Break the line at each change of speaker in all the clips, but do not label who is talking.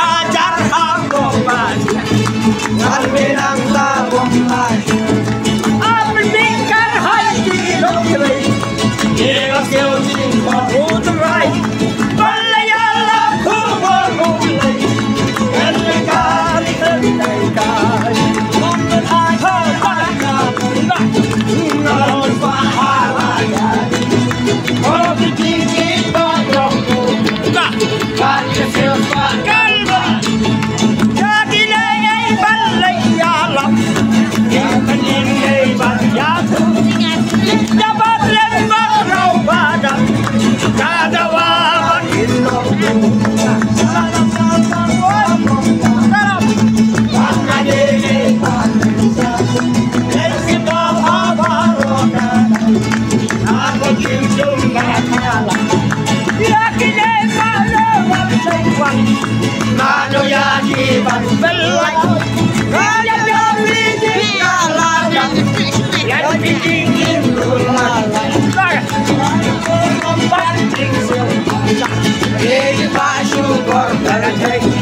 hajar hagoban, ngan benang tabung lagi. Amerikan haji lokri, dia kau cinta putrai, balayala kubur mulai, kerana kenaikan, untuk harga ngalor pahala, orang bikin banyak. Hãy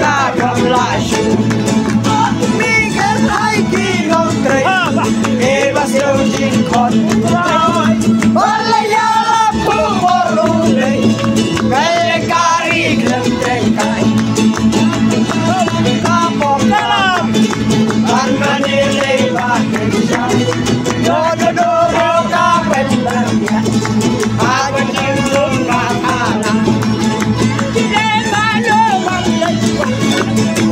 hajar hajar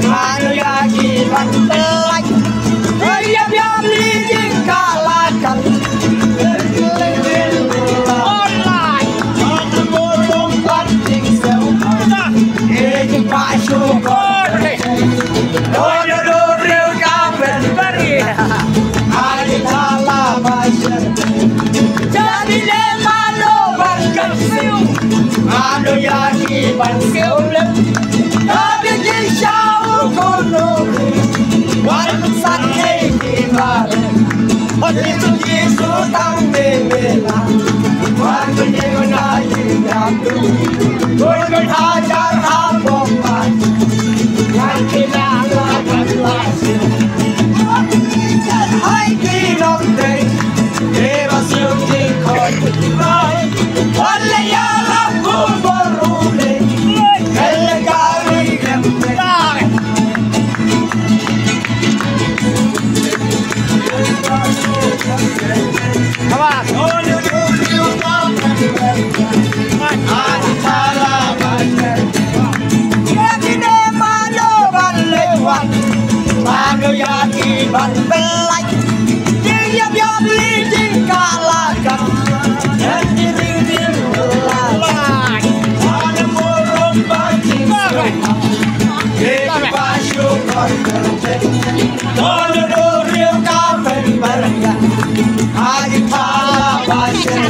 Manuyaki Bantelak Yam leading Kalakan Online On the Mawlang Planting Cell Eating Pashu On the real Garden Berry Aditala Basher Jadi Lemano Bankan Siu Manuyaki Bantelak Tapi Jishau Kono Wan Sunday Dimare Itu Yesu Tang Bebela Wan Benyuna Yindaku Wan Hajar Habomban Wan Kinala Kanlasi Hai Kinong Day Eva Silti Koi Wan Layala Kuborule Elegari Gembe Come on. Manuyaki ban belai Diam yam leading Kalakan Dan diri lalai Ada Mawlang Planting Cell Pashu On the real Garden Berry Aditala Basher